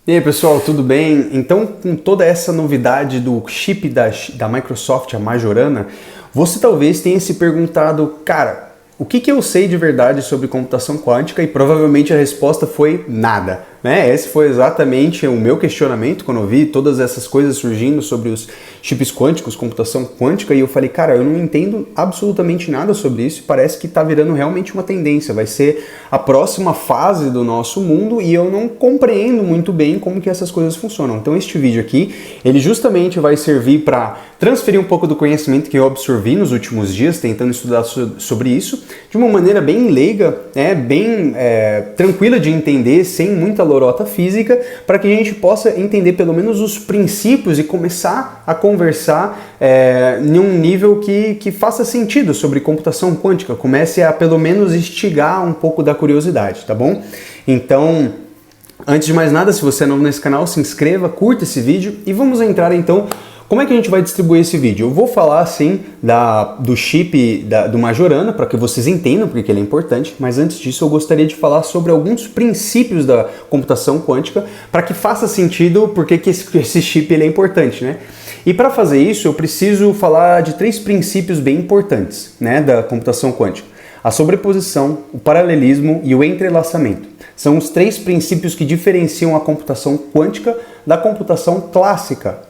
E aí pessoal, tudo bem? Então, com toda essa novidade do chip da Microsoft, a Majorana, você talvez tenha se perguntado, cara, o que eu sei de verdade sobre computação quântica? E provavelmente a resposta foi nada, né? Esse foi exatamente o meu questionamento quando eu vi todas essas coisas surgindo sobre os chips quânticos, computação quântica, e eu falei, cara, eu não entendo absolutamente nada sobre isso e parece que está virando realmente uma tendência, vai ser a próxima fase do nosso mundo e eu não compreendo muito bem como que essas coisas funcionam. Então este vídeo aqui, ele justamente vai servir para transferir um pouco do conhecimento que eu absorvi nos últimos dias, tentando estudar sobre isso, de uma maneira bem leiga, bem tranquila de entender, sem muita lorota física, para que a gente possa entender pelo menos os princípios e começar a conversar em um nível que faça sentido sobre computação quântica, comece a pelo menos instigar um pouco da curiosidade, tá bom? Então, antes de mais nada, se você é novo nesse canal, se inscreva, curta esse vídeo e vamos entrar então. Como é que a gente vai distribuir esse vídeo? Eu vou falar assim do chip do Majorana para que vocês entendam porque ele é importante, mas antes disso eu gostaria de falar sobre alguns princípios da computação quântica para que faça sentido porque que esse chip ele é importante, né? E para fazer isso eu preciso falar de 3 princípios bem importantes, né, da computação quântica: a sobreposição, o paralelismo e o entrelaçamento. São os 3 princípios que diferenciam a computação quântica da computação clássica.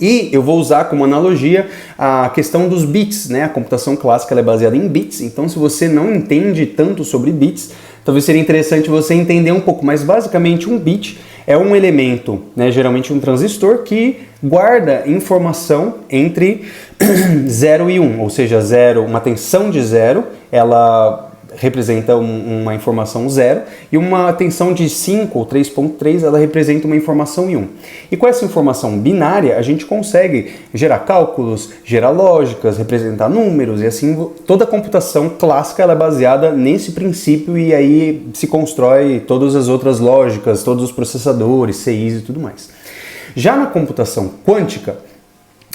E eu vou usar como analogia a questão dos bits, né? A computação clássica ela é baseada em bits, então se você não entende tanto sobre bits, talvez seria interessante você entender um pouco, mas basicamente um bit é um elemento, né, geralmente um transistor, que guarda informação entre 0 e 1, ou seja, 0, uma tensão de 0, ela representa uma informação 0, e uma tensão de 5 ou 3.3, ela representa uma informação 1. E com essa informação binária, a gente consegue gerar cálculos, gerar lógicas, representar números, e assim toda a computação clássica ela é baseada nesse princípio, e aí se constrói todas as outras lógicas, todos os processadores, CIs e tudo mais. Já na computação quântica,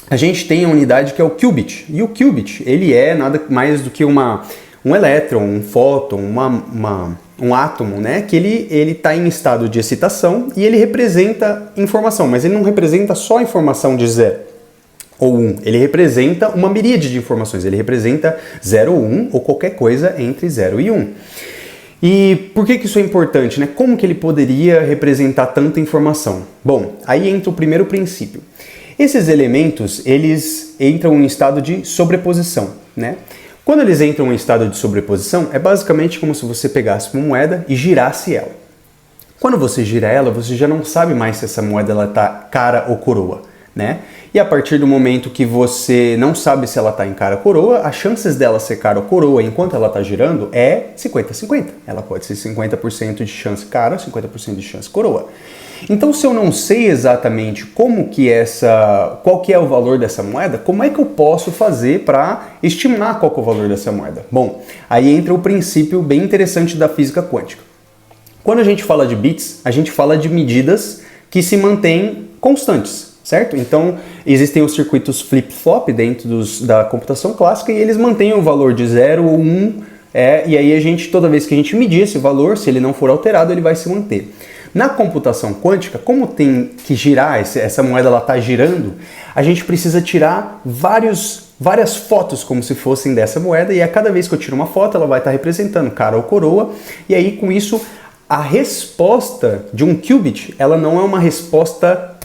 a gente tem a unidade que é o qubit, e o qubit ele é nada mais do que um elétron, um fóton, um átomo, né? Que ele está em estado de excitação e ele representa informação, mas ele não representa só informação de 0 ou 1, ele representa uma miríade de informações, ele representa 0 ou 1 ou qualquer coisa entre 0 e 1. E por que isso é importante, né? Como que ele poderia representar tanta informação? Bom, aí entra o primeiro princípio. Esses elementos, eles entram em estado de sobreposição, né? Quando eles entram em estado de sobreposição, é basicamente como se você pegasse uma moeda e girasse ela. Quando você gira ela, você já não sabe mais se essa moeda está cara ou coroa, né? E a partir do momento que você não sabe se ela está em cara ou coroa, as chances dela ser cara ou coroa enquanto ela está girando é 50-50. Ela pode ser 50% de chance cara, 50% de chance coroa. Então, se eu não sei exatamente qual que é o valor dessa moeda, como é que eu posso fazer para estimar qual que é o valor dessa moeda? Bom, aí entra o princípio bem interessante da física quântica. Quando a gente fala de bits, a gente fala de medidas que se mantêm constantes, certo? Então, existem os circuitos flip-flop dentro da computação clássica e eles mantêm o valor de 0 ou 1, e aí toda vez que a gente medir esse valor, se ele não for alterado, ele vai se manter. Na computação quântica, como tem que girar, essa moeda está girando, a gente precisa tirar várias fotos como se fossem dessa moeda, e a cada vez que eu tiro uma foto, ela vai estar representando cara ou coroa, e aí com isso, a resposta de um qubit, ela não é uma resposta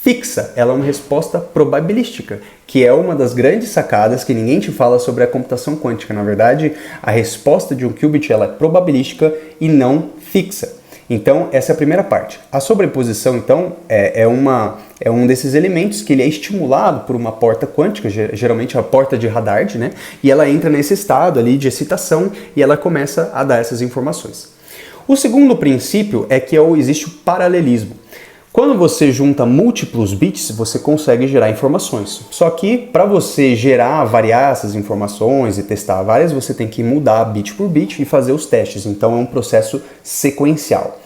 fixa, ela é uma resposta probabilística, que é uma das grandes sacadas que ninguém te fala sobre a computação quântica. Na verdade, a resposta de um qubit ela é probabilística e não fixa. Então, essa é a primeira parte. A sobreposição, então, é um desses elementos que ele é estimulado por uma porta quântica, geralmente a porta de Hadard, né? E ela entra nesse estado ali de excitação e ela começa a dar essas informações. O segundo princípio é que existe o paralelismo. Quando você junta múltiplos bits, você consegue gerar informações. Só que para você variar essas informações e testar várias, você tem que mudar bit por bit e fazer os testes. Então é um processo sequencial.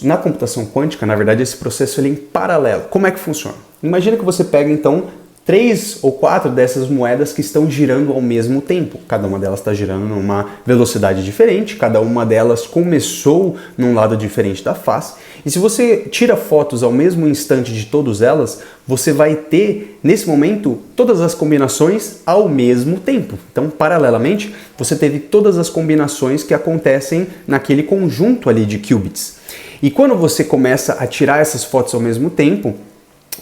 Na computação quântica, na verdade, esse processo ele é em paralelo. Como é que funciona? Imagina que você pega então 3 ou 4 dessas moedas que estão girando ao mesmo tempo. Cada uma delas está girando numa velocidade diferente, cada uma delas começou num lado diferente da face. E se você tira fotos ao mesmo instante de todas elas, você vai ter, nesse momento, todas as combinações ao mesmo tempo. Então, paralelamente, você teve todas as combinações que acontecem naquele conjunto ali de qubits. E quando você começa a tirar essas fotos ao mesmo tempo,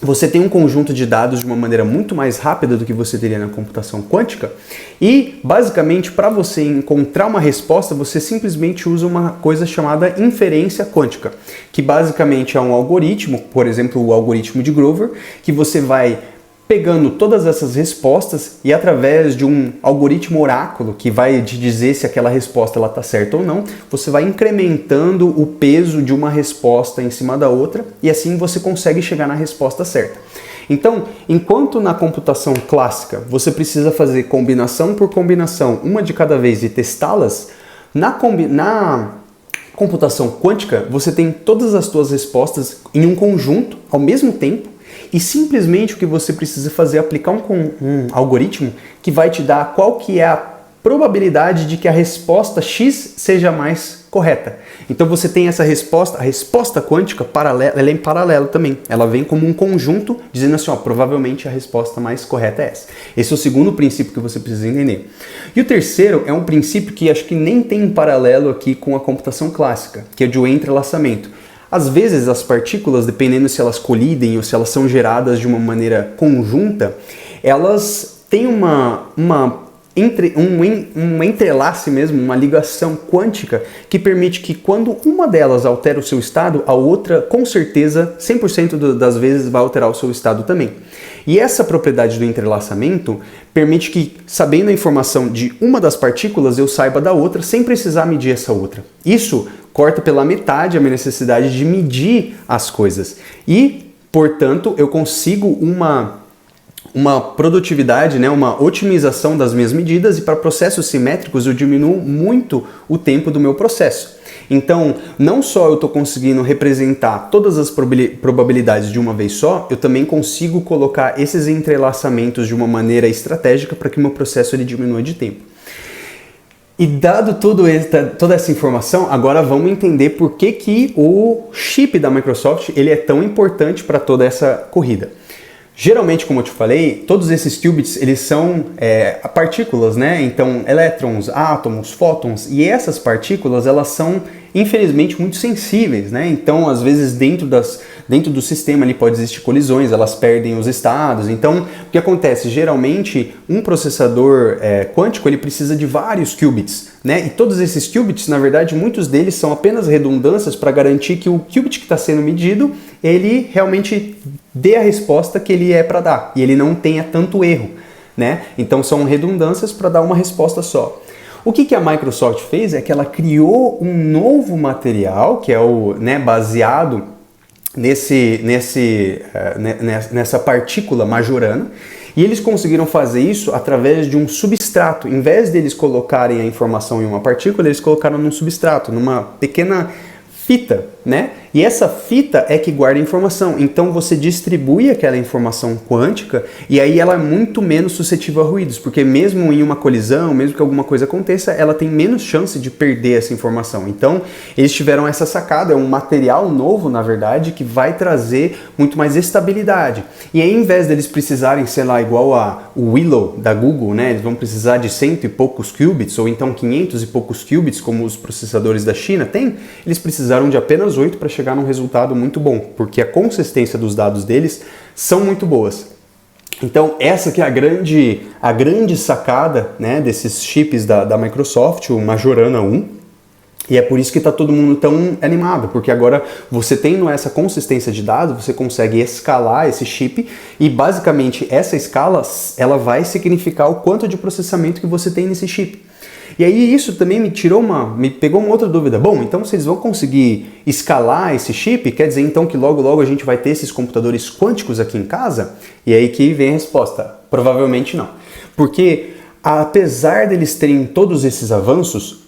você tem um conjunto de dados de uma maneira muito mais rápida do que você teria na computação quântica e, basicamente, para você encontrar uma resposta, você simplesmente usa uma coisa chamada inferência quântica, que basicamente é um algoritmo, por exemplo, o algoritmo de Grover, que você vai pegando todas essas respostas e através de um algoritmo oráculo que vai te dizer se aquela resposta está certa ou não, você vai incrementando o peso de uma resposta em cima da outra e assim você consegue chegar na resposta certa. Então, enquanto na computação clássica você precisa fazer combinação por combinação, uma de cada vez e testá-las, na computação quântica você tem todas as suas respostas em um conjunto ao mesmo tempo. E simplesmente o que você precisa fazer é aplicar um algoritmo que vai te dar qual que é a probabilidade de que a resposta X seja mais correta. Então você tem essa resposta, a resposta quântica paralela, ela é em paralelo também. Ela vem como um conjunto dizendo assim, ó, provavelmente a resposta mais correta é essa. Esse é o segundo princípio que você precisa entender. E o terceiro é um princípio que acho que nem tem em paralelo aqui com a computação clássica, que é de um entrelaçamento. Às vezes as partículas, dependendo se elas colidem ou se elas são geradas de uma maneira conjunta, elas têm um entrelace mesmo, uma ligação quântica que permite que quando uma delas altera o seu estado, a outra com certeza 100% das vezes vai alterar o seu estado também. E essa propriedade do entrelaçamento permite que, sabendo a informação de uma das partículas, eu saiba da outra sem precisar medir essa outra. Isso corta pela metade a minha necessidade de medir as coisas. E, portanto, eu consigo uma produtividade, né, uma otimização das minhas medidas e para processos simétricos eu diminuo muito o tempo do meu processo. Então, não só eu estou conseguindo representar todas as probabilidades de uma vez só, eu também consigo colocar esses entrelaçamentos de uma maneira estratégica para que o meu processo ele diminua de tempo. E dado toda essa informação, agora vamos entender por que o chip da Microsoft ele é tão importante para toda essa corrida. Geralmente, como eu te falei, todos esses qubits eles são partículas, né? Então, elétrons, átomos, fótons, e essas partículas elas são infelizmente muito sensíveis, né? Então, às vezes dentro do sistema ali pode existir colisões, elas perdem os estados. Então, o que acontece? Geralmente, um processador quântico ele precisa de vários qubits, né? E todos esses qubits, na verdade, muitos deles são apenas redundâncias para garantir que o qubit que está sendo medido ele realmente dê a resposta que ele é para dar e ele não tenha tanto erro, né? Então são redundâncias para dar uma resposta só. O que a Microsoft fez é que ela criou um novo material que é baseado nessa partícula majorana e eles conseguiram fazer isso através de um substrato. Em vez deles colocarem a informação em uma partícula, eles colocaram num substrato, numa pequena fita, né? E essa fita é que guarda a informação. Então você distribui aquela informação quântica e aí ela é muito menos suscetível a ruídos, porque mesmo em uma colisão, mesmo que alguma coisa aconteça, ela tem menos chance de perder essa informação. Então eles tiveram essa sacada, é um material novo, na verdade, que vai trazer muito mais estabilidade. E aí, em vez deles precisarem, sei lá, igual o Willow da Google, né? Eles vão precisar de 100 e poucos qubits, ou então 500 e poucos qubits, como os processadores da China têm, eles precisaram de apenas 8 para chegar num resultado muito bom, porque a consistência dos dados deles são muito boas. Então essa que é a grande sacada, né, desses chips da Microsoft, o Majorana 1, e é por isso que está todo mundo tão animado, porque agora você tendo essa consistência de dados, você consegue escalar esse chip e basicamente essa escala ela vai significar o quanto de processamento que você tem nesse chip. E aí isso também me pegou uma outra dúvida. Bom, então vocês vão conseguir escalar esse chip? Quer dizer então que logo a gente vai ter esses computadores quânticos aqui em casa? E aí que vem a resposta. Provavelmente não. Porque apesar deles terem todos esses avanços,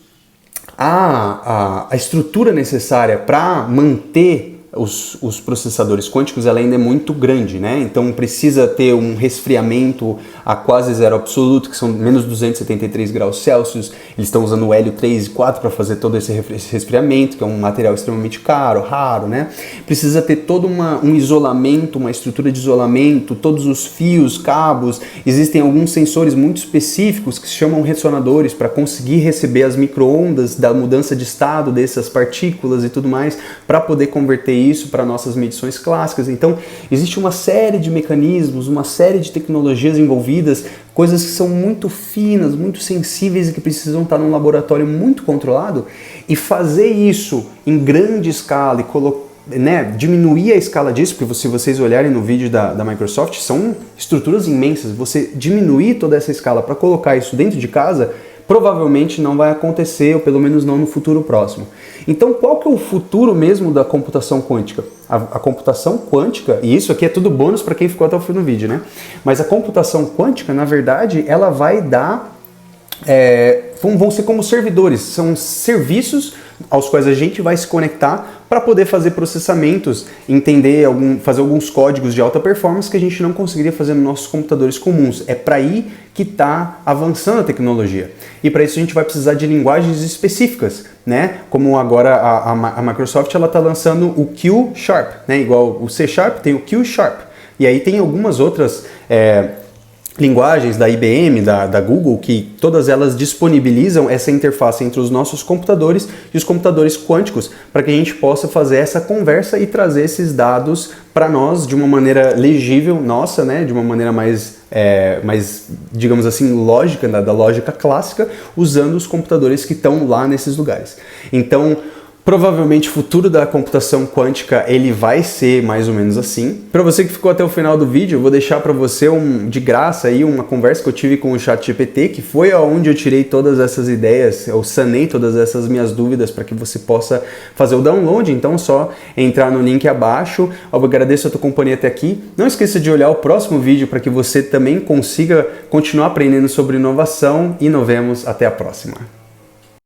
a estrutura necessária para manter os processadores quânticos, ela ainda é muito grande, né? Então precisa ter um resfriamento a quase zero absoluto, que são menos 273 graus Celsius. Eles estão usando o hélio 3 e 4 para fazer todo esse resfriamento, que é um material extremamente caro, raro, né? Precisa ter todo um isolamento, uma estrutura de isolamento, todos os fios, cabos. Existem alguns sensores muito específicos que se chamam ressonadores para conseguir receber as micro-ondas da mudança de estado dessas partículas e tudo mais, para poder converter isso para nossas medições clássicas. Então, existe uma série de mecanismos, uma série de tecnologias envolvidas, coisas que são muito finas, muito sensíveis e que precisam estar num laboratório muito controlado, e fazer isso em grande escala e diminuir a escala disso, porque se vocês olharem no vídeo da Microsoft, são estruturas imensas. Você diminuir toda essa escala para colocar isso dentro de casa, provavelmente não vai acontecer, ou pelo menos não no futuro próximo. Então, qual que é o futuro mesmo da computação quântica? A computação quântica, e isso aqui é tudo bônus para quem ficou até o fim do vídeo, né? Mas a computação quântica, na verdade, ela vai dar... vão ser como servidores, são serviços aos quais a gente vai se conectar para poder fazer processamentos, fazer alguns códigos de alta performance que a gente não conseguiria fazer nos nossos computadores comuns. É para aí que está avançando a tecnologia. E para isso a gente vai precisar de linguagens específicas, né? Como agora a Microsoft está lançando o Q Sharp, né? Igual o C Sharp tem o Q Sharp. E aí tem algumas outras linguagens da IBM, da Google, que todas elas disponibilizam essa interface entre os nossos computadores e os computadores quânticos, para que a gente possa fazer essa conversa e trazer esses dados para nós de uma maneira legível, nossa, né, de uma maneira mais, digamos assim, lógica, da lógica clássica, usando os computadores que estão lá nesses lugares. Então, provavelmente o futuro da computação quântica ele vai ser mais ou menos assim. Para você que ficou até o final do vídeo, eu vou deixar para você de graça aí uma conversa que eu tive com o ChatGPT, que foi aonde eu tirei todas essas ideias, eu sanei todas essas minhas dúvidas para que você possa fazer o download. Então é só entrar no link abaixo. Eu agradeço a tua companhia até aqui. Não esqueça de olhar o próximo vídeo para que você também consiga continuar aprendendo sobre inovação e nos vemos até a próxima.